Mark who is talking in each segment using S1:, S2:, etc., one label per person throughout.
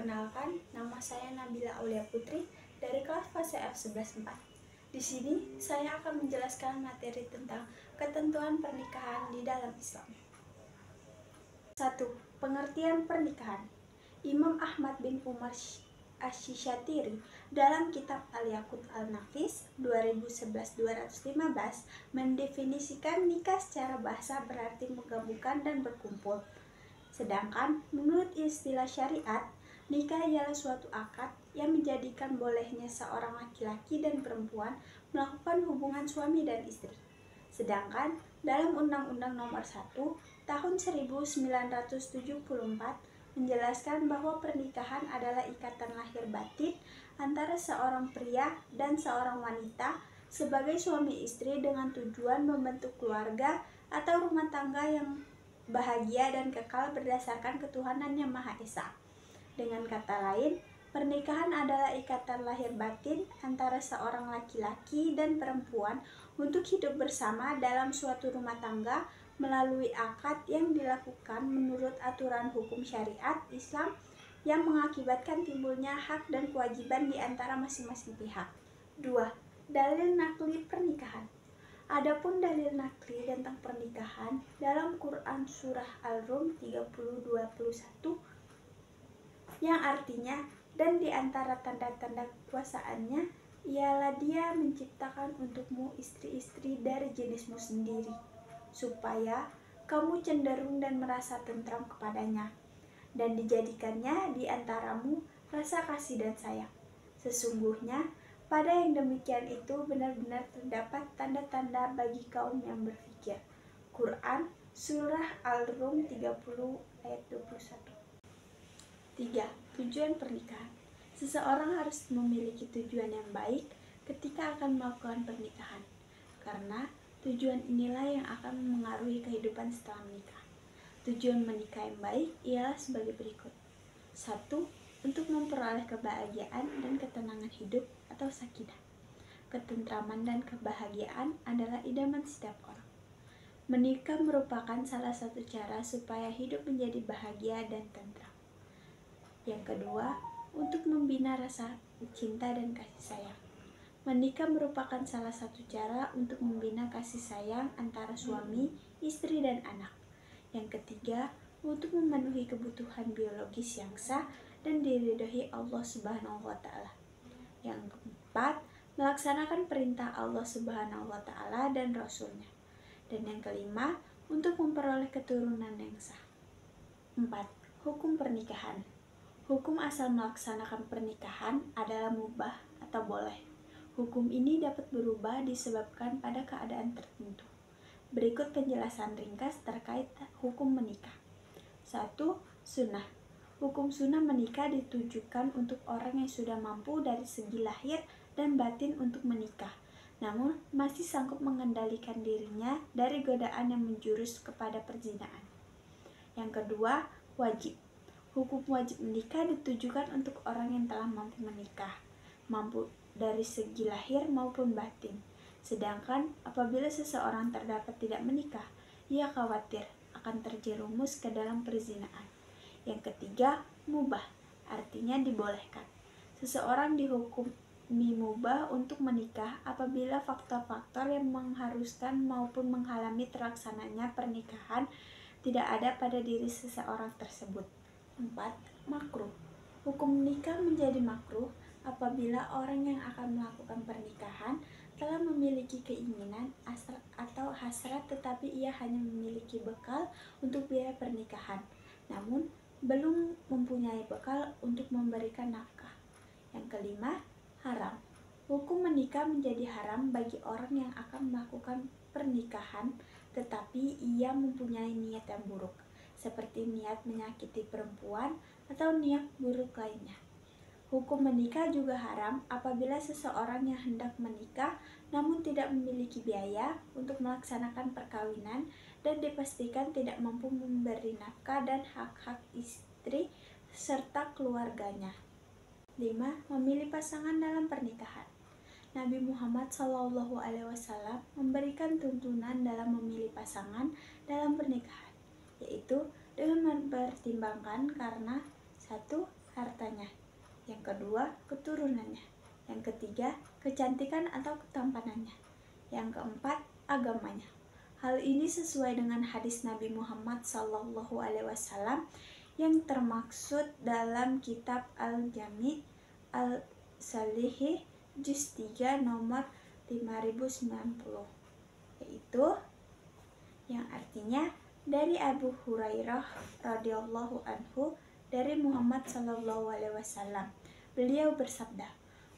S1: Perkenalkan, nama saya Nabila Aulia Putri dari kelas fase F11-4. Di sini saya akan menjelaskan materi tentang ketentuan pernikahan di dalam Islam. 1. Pengertian pernikahan. Imam Ahmad bin Umar Asy-Syatiri dalam kitab Al-Yaqut Al-Nafis 2011-215 mendefinisikan nikah secara bahasa berarti menggabungkan dan berkumpul. Sedangkan menurut istilah syariat, nikah ialah suatu akad yang menjadikan bolehnya seorang laki-laki dan perempuan melakukan hubungan suami dan istri. Sedangkan dalam Undang-Undang Nomor 1 Tahun 1974 menjelaskan bahwa pernikahan adalah ikatan lahir batin antara seorang pria dan seorang wanita sebagai suami istri dengan tujuan membentuk keluarga atau rumah tangga yang bahagia dan kekal berdasarkan ketuhanan yang Maha Esa. Dengan kata lain, pernikahan adalah ikatan lahir batin antara seorang laki-laki dan perempuan untuk hidup bersama dalam suatu rumah tangga melalui akad yang dilakukan menurut aturan hukum syariat Islam yang mengakibatkan timbulnya hak dan kewajiban di antara masing-masing pihak. 2. Dalil nakli pernikahan. Adapun dalil nakli tentang pernikahan dalam Quran Surah Al-Rum 30:21 yang artinya, dan di antara tanda-tanda kekuasaannya ialah Dia menciptakan untukmu istri-istri dari jenismu sendiri, supaya kamu cenderung dan merasa tentram kepadanya, dan dijadikannya di antaramu rasa kasih dan sayang. Sesungguhnya pada yang demikian itu benar-benar terdapat tanda-tanda bagi kaum yang berfikir. Quran Surah Al-Rum 30 ayat 21. 3. Tujuan pernikahan. Seseorang harus memiliki tujuan yang baik ketika akan melakukan pernikahan, karena tujuan inilah yang akan mengaruhi kehidupan setelah menikah. Tujuan menikah yang baik ialah sebagai berikut. 1. Untuk memperoleh kebahagiaan dan ketenangan hidup atau sakinah. Ketentraman dan kebahagiaan adalah idaman setiap orang. Menikah merupakan salah satu cara supaya hidup menjadi bahagia dan tentram. Yang kedua, untuk membina rasa cinta dan kasih sayang. Menikah merupakan salah satu cara untuk membina kasih sayang antara suami, istri, dan anak. Yang ketiga, untuk memenuhi kebutuhan biologis yang sah dan diridhoi Allah Subhanahu wa Ta'ala. Yang keempat, melaksanakan perintah Allah Subhanahu wa Ta'ala dan Rasul-Nya. Dan yang kelima, untuk memperoleh keturunan yang sah. 4. Hukum pernikahan. Hukum asal melaksanakan pernikahan adalah mubah atau boleh. Hukum ini dapat berubah disebabkan pada keadaan tertentu. Berikut penjelasan ringkas terkait hukum menikah. 1. Sunnah. Hukum sunnah menikah ditujukan untuk orang yang sudah mampu dari segi lahir dan batin untuk menikah, namun masih sanggup mengendalikan dirinya dari godaan yang menjurus kepada perzinahan. Yang kedua, wajib. Hukum wajib menikah ditujukan untuk orang yang telah mampu menikah, mampu dari segi lahir maupun batin. Sedangkan apabila seseorang terdapat tidak menikah, ia khawatir akan terjerumus ke dalam perzinahan. Yang ketiga, mubah, artinya dibolehkan. Seseorang dihukumi mubah untuk menikah apabila faktor-faktor yang mengharuskan maupun menghalangi terlaksananya pernikahan tidak ada pada diri seseorang tersebut. 4. Makruh. Hukum nikah menjadi makruh apabila orang yang akan melakukan pernikahan telah memiliki keinginan atau hasrat tetapi ia hanya memiliki bekal untuk biaya pernikahan, namun belum mempunyai bekal untuk memberikan nafkah. Yang kelima, haram. Hukum menikah menjadi haram bagi orang yang akan melakukan pernikahan tetapi ia mempunyai niat yang buruk, seperti niat menyakiti perempuan atau niat buruk lainnya. Hukum menikah juga haram apabila seseorang yang hendak menikah namun tidak memiliki biaya untuk melaksanakan perkawinan dan dipastikan tidak mampu memberi nafkah dan hak-hak istri serta keluarganya. 5. Memilih pasangan dalam pernikahan. Nabi Muhammad SAW memberikan tuntunan dalam memilih pasangan dalam pernikahan, yaitu dengan mempertimbangkan karena 1. hartanya. Yang kedua, keturunannya. Yang ketiga, kecantikan atau ketampanannya. Yang keempat, agamanya. Hal ini sesuai dengan hadis Nabi Muhammad SAW yang termaksud dalam kitab Al-Jami' Al-Sahih juz 3 nomor 5090, yaitu yang artinya dari Abu Hurairah radhiyallahu anhu dari Muhammad SAW. Beliau bersabda,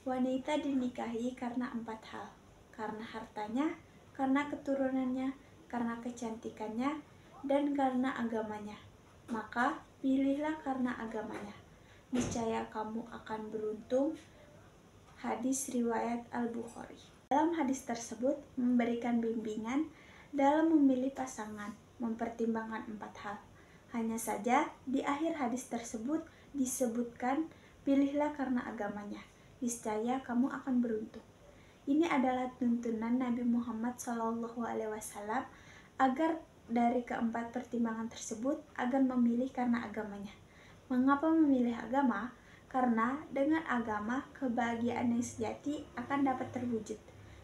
S1: wanita dinikahi karena 4 hal: karena hartanya, karena keturunannya, karena kecantikannya, dan karena agamanya. Maka pilihlah karena agamanya, niscaya kamu akan beruntung. Hadis riwayat Al-Bukhari. Dalam hadis tersebut memberikan bimbingan dalam memilih pasangan, mempertimbangkan 4 hal. Hanya saja di akhir hadis tersebut disebutkan, pilihlah karena agamanya, niscaya kamu akan beruntung. Ini adalah tuntunan Nabi Muhammad SAW agar dari keempat pertimbangan tersebut agar memilih karena agamanya. Mengapa memilih agama? Karena dengan agama kebahagiaan yang sejati akan dapat terwujud.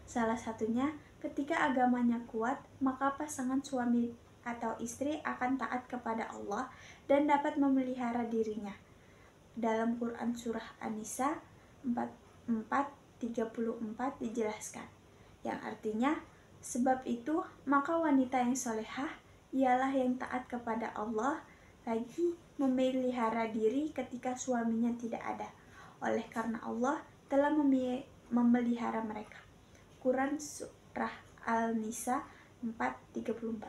S1: Salah satunya ketika agamanya kuat, maka pasangan suami atau istri akan taat kepada Allah dan dapat memelihara dirinya. Dalam Quran Surah An-Nisa 44:34 dijelaskan, yang artinya, sebab itu maka wanita yang solehah ialah yang taat kepada Allah, lagi memelihara diri ketika suaminya tidak ada, oleh karena Allah telah memelihara mereka. Quran Surah Al-Nisa 4:34.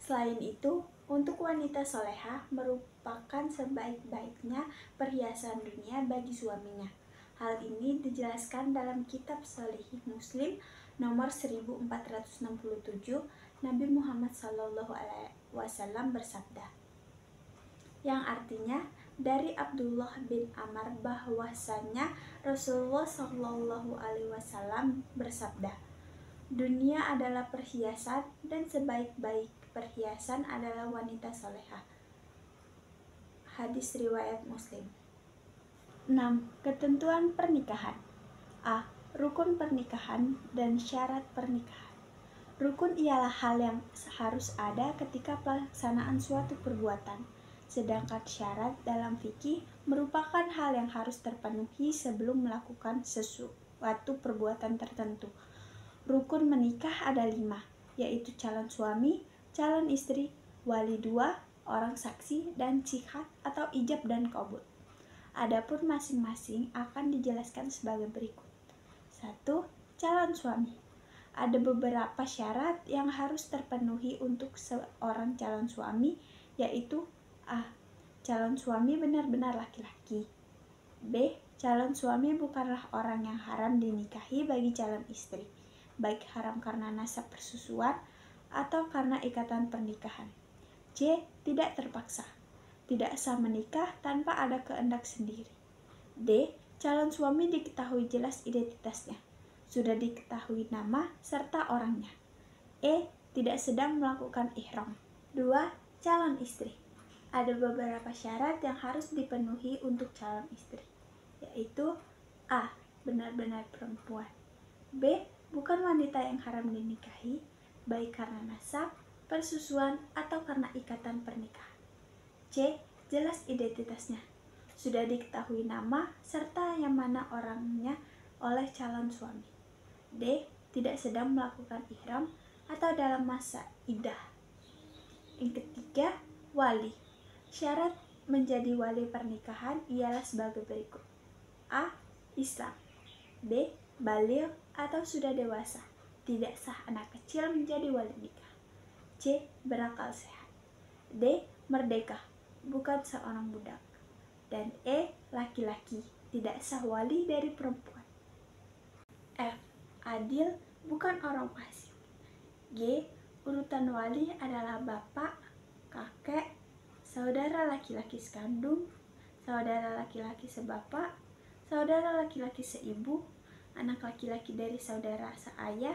S1: Selain itu, untuk wanita solehah merupakan sebaik-baiknya perhiasan dunia bagi suaminya. Hal ini dijelaskan dalam kitab Sahih Muslim nomor 1467. Nabi Muhammad SAW bersabda, yang artinya dari Abdullah bin Amr bahwasanya Rasulullah SAW bersabda, dunia adalah perhiasan dan sebaik-baik perhiasan adalah wanita solehah. Hadis riwayat Muslim. 6. Ketentuan pernikahan. A. Rukun pernikahan dan syarat pernikahan. Rukun ialah hal yang harus ada ketika pelaksanaan suatu perbuatan, sedangkan syarat dalam fikih merupakan hal yang harus terpenuhi sebelum melakukan sesuatu perbuatan tertentu. Rukun menikah ada 5, yaitu calon suami, calon istri, wali 2, orang saksi, dan sihat atau ijab dan qabul. Adapun masing-masing akan dijelaskan sebagai berikut. 1. Calon suami. Ada beberapa syarat yang harus terpenuhi untuk seorang calon suami, yaitu A. Calon suami benar-benar laki-laki. B. Calon suami bukanlah orang yang haram dinikahi bagi calon istri, baik haram karena nasab persusuan atau karena ikatan pernikahan. C. Tidak terpaksa, tidak sah menikah tanpa ada kehendak sendiri. D. Calon suami diketahui jelas identitasnya, sudah diketahui nama serta orangnya. E. Tidak sedang melakukan ihram. 2. Calon istri. Ada beberapa syarat yang harus dipenuhi untuk calon istri, yaitu A. Benar-benar perempuan. B. Bukan wanita yang haram dinikahi, baik karena nasab, persusuan, atau karena ikatan pernikahan. C. Jelas identitasnya, sudah diketahui nama serta yang mana orangnya oleh calon suami. D. Tidak sedang melakukan ihram atau dalam masa iddah. Yang ketiga, wali. Syarat menjadi wali pernikahan ialah sebagai berikut. A. Islam. B. Baligh atau sudah dewasa, tidak sah anak kecil menjadi wali nikah. C. Berakal sehat. D. Merdeka, bukan seorang budak. Dan E. Laki-laki, tidak sah wali dari perempuan. F. Adil, bukan orang fasik. G. Urutan wali adalah bapak, kakek, saudara laki-laki sekandung, saudara laki-laki sebapak, saudara laki-laki seibu, anak laki-laki dari saudara seayah,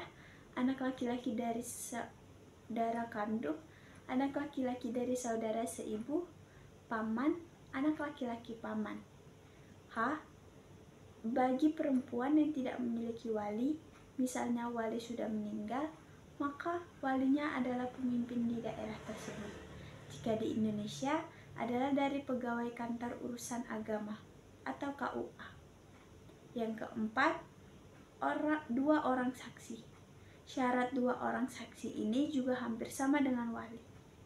S1: anak laki-laki dari saudara kandung, anak laki-laki dari saudara seibu, paman, anak laki-laki paman. H. Bagi perempuan yang tidak memiliki wali, misalnya wali sudah meninggal, maka walinya adalah pemimpin di daerah tersebut. Jika di Indonesia, adalah dari pegawai kantor urusan agama atau KUA. Yang keempat, dua orang saksi. Syarat dua orang saksi ini juga hampir sama dengan wali,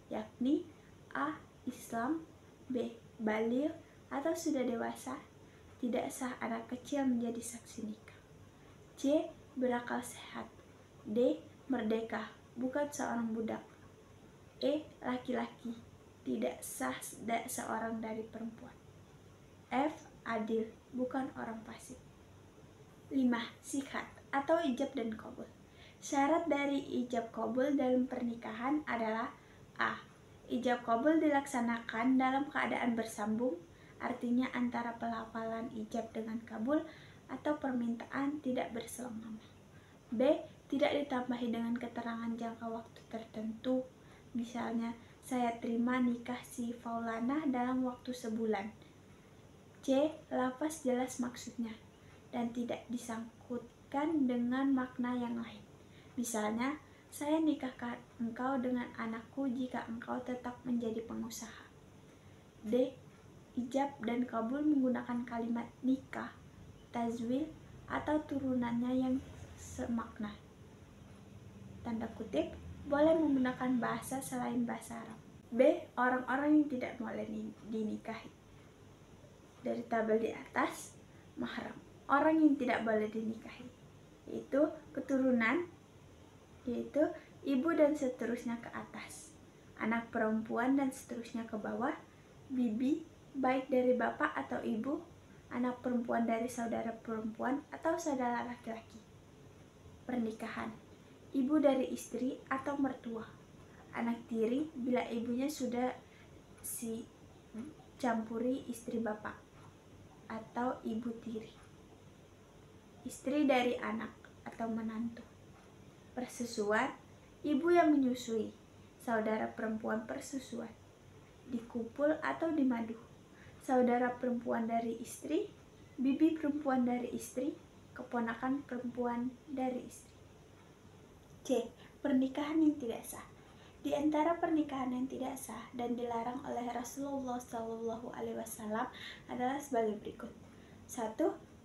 S1: yakni A. Islam, B. Baligh atau sudah dewasa, tidak sah anak kecil menjadi saksi nikah. C. Berakal sehat. D. Merdeka, bukan seorang budak. E. Laki-laki, tidak sah seorang dari perempuan. F. Adil, bukan orang fasik. 5. Sihat atau ijab dan qabul. Syarat dari ijab qabul dalam pernikahan adalah A. Ijab qabul dilaksanakan dalam keadaan bersambung, artinya antara pelafalan ijab dengan kabul atau permintaan tidak berselang lama. B. Tidak ditambahi dengan keterangan jangka waktu tertentu, misalnya saya terima nikah si Faulana dalam waktu sebulan. C. Lafaz jelas maksudnya dan tidak disangkutkan dengan makna yang lain. Misalnya, saya nikahkan engkau dengan anakku jika engkau tetap menjadi pengusaha. D. Ijab dan kabul menggunakan kalimat nikah, tazwil, atau turunannya yang semakna. Tanda kutip, boleh menggunakan bahasa selain bahasa Arab. B. Orang-orang yang tidak boleh dinikahi. Dari tabel di atas, mahram, orang yang tidak boleh dinikahi, yaitu keturunan, yaitu ibu dan seterusnya ke atas, anak perempuan dan seterusnya ke bawah, bibi, baik dari bapak atau ibu, anak perempuan dari saudara perempuan atau saudara laki-laki. Pernikahan, ibu dari istri atau mertua, anak tiri bila ibunya sudah campuri istri bapak atau ibu tiri, istri dari anak atau menantu. Persusuan, ibu yang menyusui, saudara perempuan persusuan, dikupul atau dimadu, saudara perempuan dari istri, bibi perempuan dari istri, keponakan perempuan dari istri. C. Pernikahan yang tidak sah. Di antara pernikahan yang tidak sah dan dilarang oleh Rasulullah SAW adalah sebagai berikut. 1.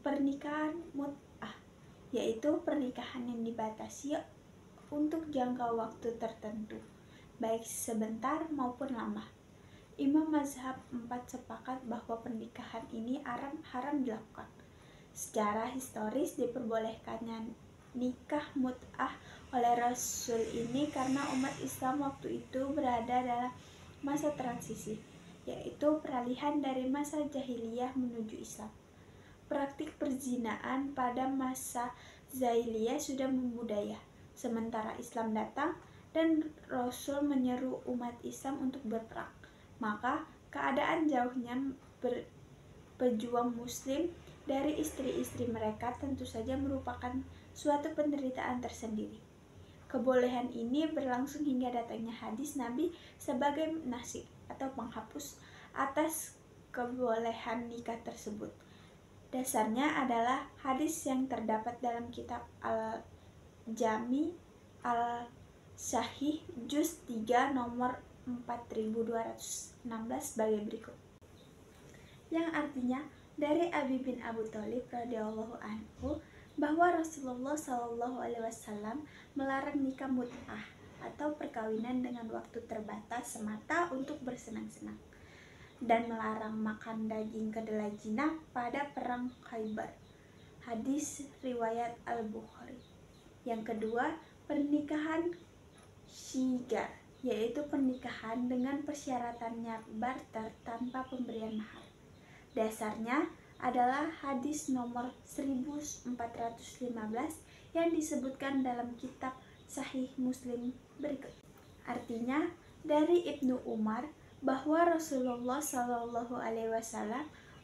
S1: Pernikahan mut'ah, yaitu pernikahan yang dibatasi untuk jangka waktu tertentu, baik sebentar maupun lama. Imam mazhab 4 sepakat bahwa pernikahan ini haram dilakukan. Secara historis diperbolehkannya nikah mut'ah oleh Rasul ini karena umat Islam waktu itu berada dalam masa transisi, yaitu peralihan dari masa jahiliyah menuju Islam. Praktik perzinaan pada masa jahiliyah sudah membudaya, sementara Islam datang dan Rasul menyeru umat Islam untuk berperang. Maka keadaan jauhnya pejuang muslim dari istri-istri mereka tentu saja merupakan suatu penderitaan tersendiri. Kebolehan ini berlangsung hingga datangnya hadis Nabi sebagai nasik atau penghapus atas kebolehan nikah tersebut. Dasarnya adalah hadis yang terdapat dalam kitab Al-Jami Al-Sahih Juz 3 nomor 4216 sebagai berikut. Yang artinya dari Abi bin Abu Thalib radhiyallahu anhu bahwa Rasulullah SAW melarang nikah mut'ah atau perkawinan dengan waktu terbatas semata untuk bersenang-senang, dan melarang makan daging kedelai jinak pada perang Khaybar. Hadis riwayat Al-Bukhari. Yang kedua, pernikahan syigar, yaitu pernikahan dengan persyaratannya barter tanpa pemberian mahar. Dasarnya adalah hadis nomor 1415 yang disebutkan dalam kitab Sahih Muslim berikut. Artinya dari Ibnu Umar bahwa Rasulullah SAW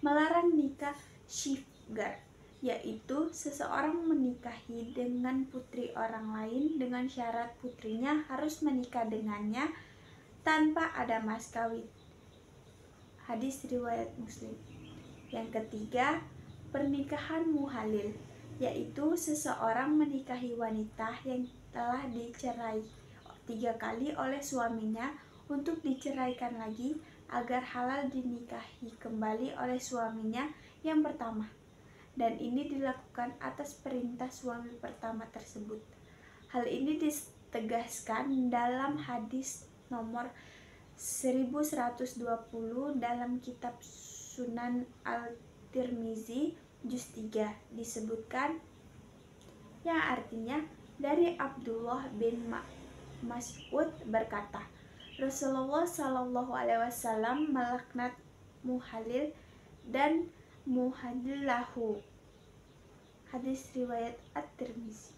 S1: melarang nikah syigar, yaitu seseorang menikahi dengan putri orang lain dengan syarat putrinya harus menikah dengannya tanpa ada mas kawin. Hadis riwayat Muslim. Yang ketiga, pernikahan muhalil, yaitu seseorang menikahi wanita yang telah dicerai 3 kali oleh suaminya untuk diceraikan lagi agar halal dinikahi kembali oleh suaminya yang pertama. Dan ini dilakukan atas perintah suami pertama tersebut. Hal ini ditegaskan dalam hadis nomor 1120 dalam kitab Sunan Al-Tirmizi juz 3, disebutkan yang artinya dari Abdullah bin Mas'ud berkata, Rasulullah Shallallahu Alaihi Wasallam melaknat muhalil dan muhalilahu. Hadis riwayat At-Tirmizi.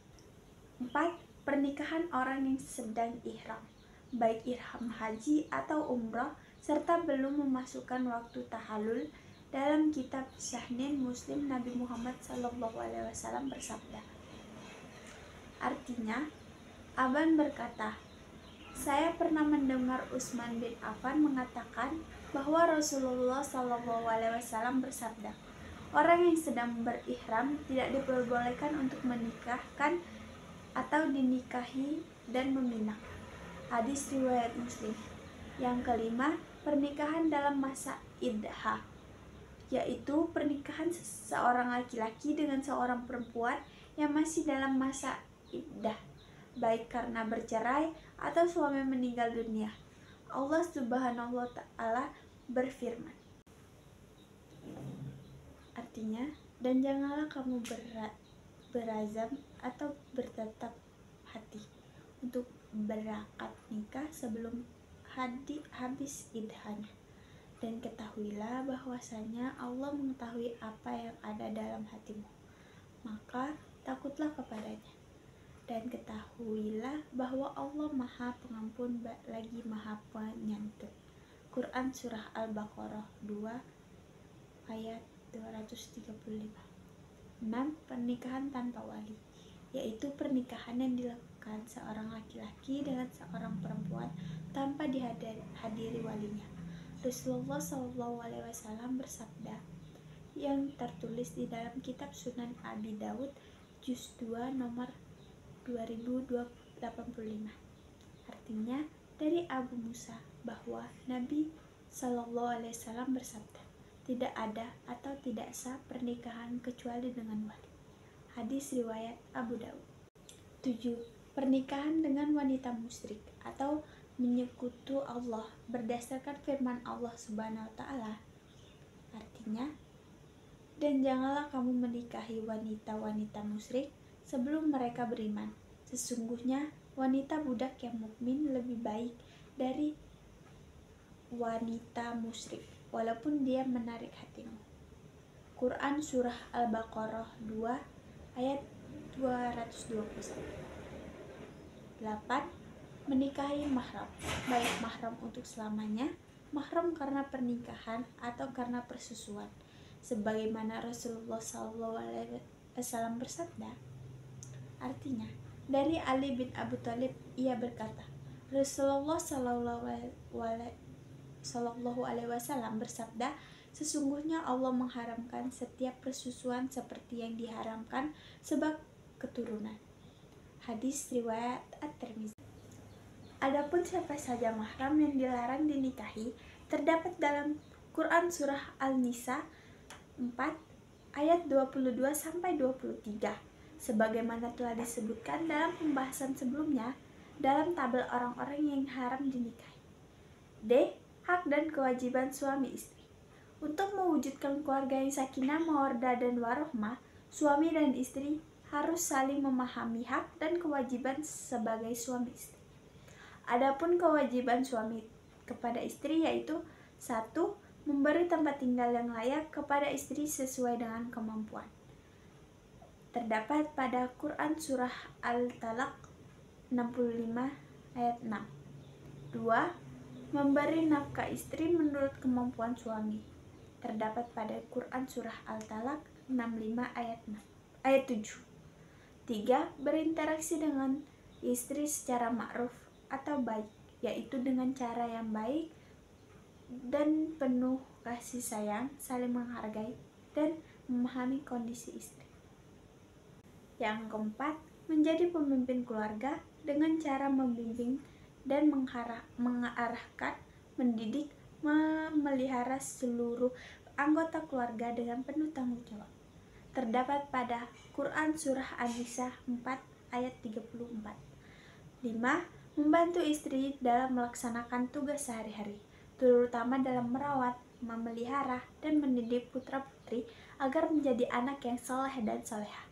S1: 4. Pernikahan orang yang sedang ihram, baik ihram haji atau umrah, serta belum memasukkan waktu tahallul. Dalam kitab Sahih Muslim, Nabi Muhammad SAW bersabda, artinya, Aban berkata, saya pernah mendengar Utsman bin Affan mengatakan bahwa Rasulullah SAW bersabda, orang yang sedang berihram tidak diperbolehkan untuk menikahkan atau dinikahi dan meminang. Hadis riwayat Muslim. Yang kelima, pernikahan dalam masa iddah, yaitu pernikahan seorang laki-laki dengan seorang perempuan yang masih dalam masa iddah, baik karena bercerai atau suami meninggal dunia. Allah Subhanahu wa Ta'ala berfirman, artinya, dan janganlah kamu berazam atau bertetap hati untuk berakad nikah sebelum habis iddahnya, dan ketahuilah bahwasanya Allah mengetahui apa yang ada dalam hatimu, maka takutlah kepadanya. Dan ketahuilah bahwa Allah Maha Pengampun lagi Maha Penyantun. Quran Surah Al-Baqarah 2 ayat 235. 6. Pernikahan tanpa wali, yaitu pernikahan yang dilakukan seorang laki-laki dengan seorang perempuan tanpa dihadiri walinya. Rasulullah SAW bersabda, yang tertulis di dalam kitab Sunan Abi Daud juz 2 nomor 2085. Artinya, dari Abu Musa bahwa Nabi SAW bersabda, tidak ada atau tidak sah pernikahan kecuali dengan wali. Hadis riwayat Abu Daud. 7. Pernikahan dengan wanita musyrik atau menyekutu Allah berdasarkan firman Allah Subhanahu wa Ta'ala. Artinya, dan janganlah kamu menikahi wanita-wanita musyrik sebelum mereka beriman. Sesungguhnya wanita budak yang mukmin lebih baik dari wanita musyrik, walaupun dia menarik hatimu. Quran Surah Al-Baqarah 2 ayat 221. 8. Menikahi mahram, baik mahram untuk selamanya, mahram karena pernikahan atau karena persusuan, sebagaimana Rasulullah SAW bersabda. Artinya, dari Ali bin Abi Thalib, ia berkata, Rasulullah SAW bersabda, sesungguhnya Allah mengharamkan setiap persusuan seperti yang diharamkan sebab keturunan. Hadis riwayat At-Tirmizi. Adapun siapa saja mahram yang dilarang dinikahi terdapat dalam Quran Surah Al-Nisa 4 ayat 22-23. Sebagaimana telah disebutkan dalam pembahasan sebelumnya dalam tabel orang-orang yang haram dinikahi. D. Hak dan kewajiban suami istri. Untuk mewujudkan keluarga yang sakinah, mawaddah, dan warohmah, suami dan istri harus saling memahami hak dan kewajiban sebagai suami istri. Adapun kewajiban suami kepada istri yaitu 1. Memberi tempat tinggal yang layak kepada istri sesuai dengan kemampuan. Terdapat pada Quran Surah Al-Talaq 65 ayat 6. 2. Memberi nafkah istri menurut kemampuan suami. Terdapat pada Quran Surah Al-Talaq 65 ayat 7. 3. Berinteraksi dengan istri secara ma'ruf atau baik, yaitu dengan cara yang baik dan penuh kasih sayang, saling menghargai, dan memahami kondisi istri. Yang keempat, menjadi pemimpin keluarga dengan cara membimbing dan mengarahkan, mendidik, memelihara seluruh anggota keluarga dengan penuh tanggung jawab. Terdapat pada Quran Surah An-Nisa 4 ayat 34. 5. Membantu istri dalam melaksanakan tugas sehari-hari, terutama dalam merawat, memelihara, dan mendidik putra-putri agar menjadi anak yang saleh dan salehah.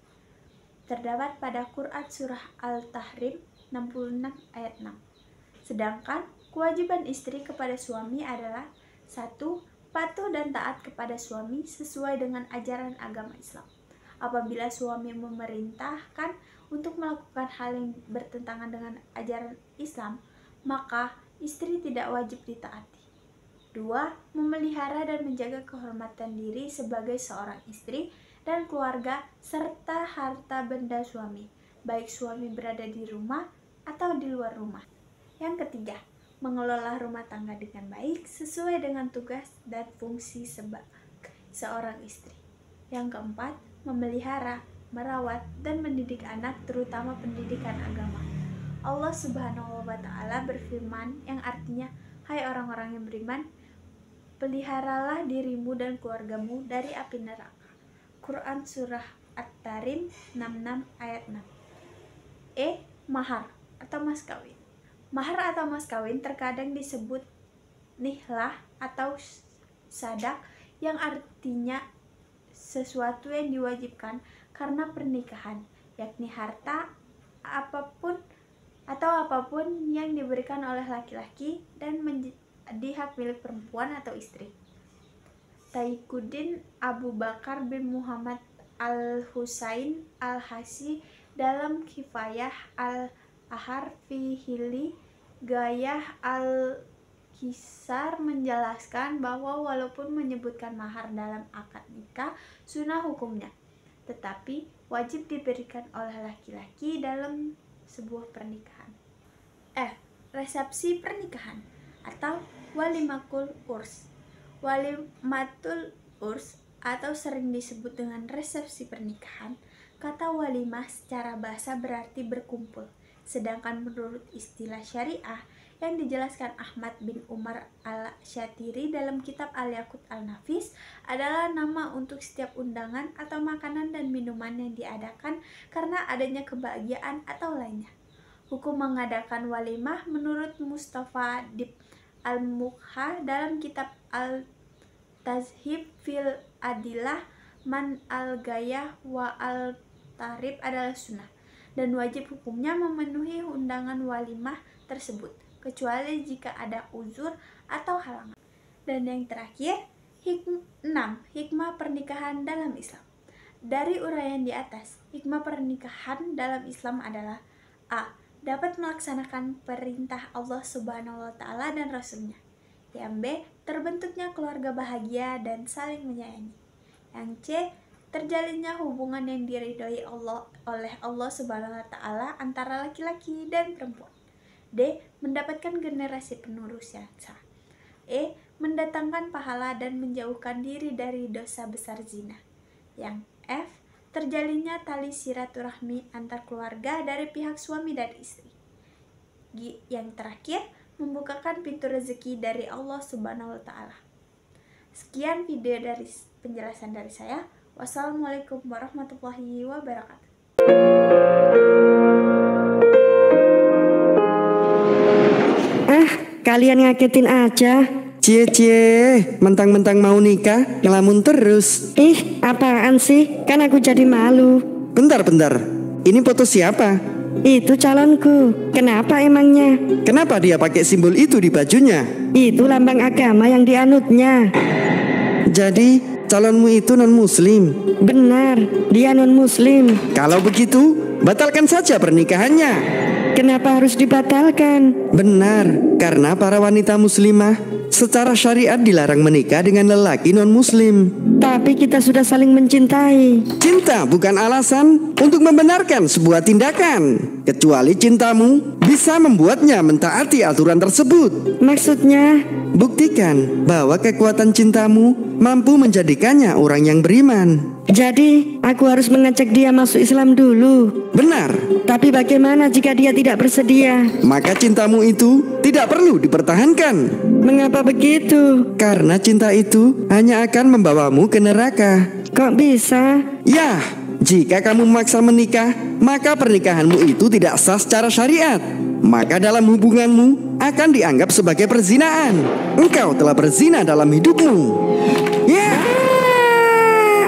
S1: Terdapat pada Quran Surah Al-Tahrim 66 ayat 6. Sedangkan kewajiban istri kepada suami adalah 1. Patuh dan taat kepada suami sesuai dengan ajaran agama Islam. Apabila suami memerintahkan untuk melakukan hal yang bertentangan dengan ajaran Islam, maka istri tidak wajib ditaati. 2. Memelihara dan menjaga kehormatan diri sebagai seorang istri dan keluarga serta harta benda suami, baik suami berada di rumah atau di luar rumah. Yang ketiga, mengelola rumah tangga dengan baik sesuai dengan tugas dan fungsi sebagai seorang istri. Yang keempat, memelihara, merawat, dan mendidik anak, terutama pendidikan agama. Allah Subhanahu wa Ta'ala berfirman yang artinya, "Hai orang-orang yang beriman, peliharalah dirimu dan keluargamu dari api neraka." Quran Surah At-Tarim 66 ayat 6. Mahar atau mas kawin. Mahar atau mas kawin terkadang disebut nihlah atau sadak, yang artinya sesuatu yang diwajibkan karena pernikahan, yakni harta apapun yang diberikan oleh laki-laki dan menjadi hak milik perempuan atau istri. Taiquddin Abu Bakar bin Muhammad Al-Husain Al-Hasi dalam Kifayah Al-Ahar fi Hili Gayah Al-Kisar menjelaskan bahwa walaupun menyebutkan mahar dalam akad nikah sunnah hukumnya, tetapi wajib diberikan oleh laki-laki dalam sebuah pernikahan. Resepsi pernikahan atau walimatul urs. Walimatul urs atau sering disebut dengan resepsi pernikahan. Kata walimah secara bahasa berarti berkumpul, sedangkan menurut istilah syariah yang dijelaskan Ahmad bin Umar Al-Syatiri dalam kitab Al-Yaqut Al-Nafis adalah nama untuk setiap undangan atau makanan dan minuman yang diadakan karena adanya kebahagiaan atau lainnya. Hukum mengadakan walimah menurut Mustafa Dib Al-Mukha dalam kitab Al-Tazhib fil Adilah Man Al-Gayah wa Al-Tarib adalah sunnah, dan wajib hukumnya memenuhi undangan walimah tersebut, kecuali jika ada uzur atau halangan. Dan yang terakhir, 6. Hikmah pernikahan dalam Islam. Dari uraian di atas, hikmah pernikahan dalam Islam adalah: A. Dapat melaksanakan perintah Allah Subhanahu wa Ta'ala dan Rasul-Nya. Yang B. Terbentuknya keluarga bahagia dan saling menyayangi. Yang C. Terjalinnya hubungan yang diridhoi oleh Allah Subhanahu wa Ta'ala antara laki-laki dan perempuan. D. Mendapatkan generasi penerus yang sah. E. Mendatangkan pahala dan menjauhkan diri dari dosa besar zina. Yang F. Terjalinnya tali silaturahmi antar keluarga dari pihak suami dan istri. Yang terakhir, membukakan pintu rezeki dari Allah Subhanahu wa Ta'ala. Sekian video dari penjelasan dari saya. Wassalamualaikum warahmatullahi wabarakatuh.
S2: Kalian ngagetin aja.
S3: Cie, mentang-mentang mau nikah, ngelamun terus.
S2: Apaan sih? Kan aku jadi malu.
S3: Bentar. Ini foto siapa?
S2: Itu calonku. Kenapa emangnya?
S3: Kenapa dia pakai simbol itu di bajunya?
S2: Itu lambang agama yang dianutnya.
S3: Jadi, calonmu itu non-muslim?
S2: Benar, dia non-muslim.
S3: Kalau begitu, batalkan saja pernikahannya.
S2: Kenapa harus dibatalkan?
S3: Benar, karena para wanita muslimah secara syariat dilarang menikah dengan lelaki non-muslim.
S2: Tapi kita sudah saling mencintai.
S3: Cinta bukan alasan untuk membenarkan sebuah tindakan. Kecuali cintamu bisa membuatnya mentaati aturan tersebut.
S2: Maksudnya,
S3: Buktikan bahwa kekuatan cintamu mampu menjadikannya orang yang beriman.
S2: jadi aku harus mengajak dia masuk Islam dulu.
S3: Benar,
S2: Tapi bagaimana jika dia tidak bersedia?
S3: maka cintamu itu tidak perlu dipertahankan.
S2: Mengapa begitu?
S3: Karena cinta itu hanya akan membawamu ke neraka.
S2: Kok bisa?
S3: Ya, jika kamu memaksa menikah, maka pernikahanmu itu tidak sah secara syariat. Maka dalam hubunganmu akan dianggap sebagai perzinaan. Engkau telah berzina dalam hidupmu. Ya.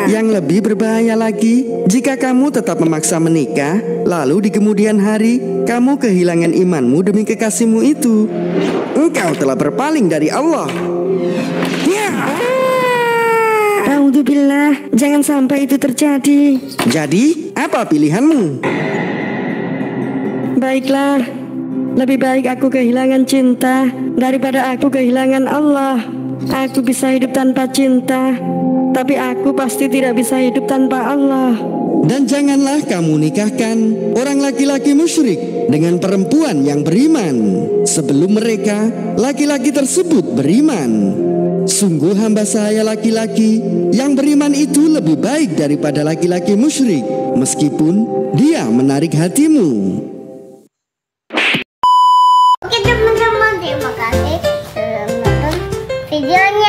S3: Yang lebih berbahaya lagi, jika kamu tetap memaksa menikah, lalu di kemudian hari kamu kehilangan imanmu demi kekasihmu itu, engkau telah berpaling dari Allah. Ya.
S2: Alhamdulillah, jangan sampai itu terjadi.
S3: Jadi, apa pilihanmu?
S2: Baiklah, lebih baik aku kehilangan cinta daripada aku kehilangan Allah. Aku bisa hidup tanpa cinta, tapi aku pasti tidak bisa hidup tanpa Allah.
S3: Dan janganlah kamu nikahkan orang laki-laki musyrik dengan perempuan yang beriman sebelum mereka laki-laki tersebut beriman. Sungguh hamba saya laki-laki yang beriman itu lebih baik daripada laki-laki musyrik, meskipun dia menarik hatimu.
S4: Oke teman-teman, terima kasih sudah menonton videonya.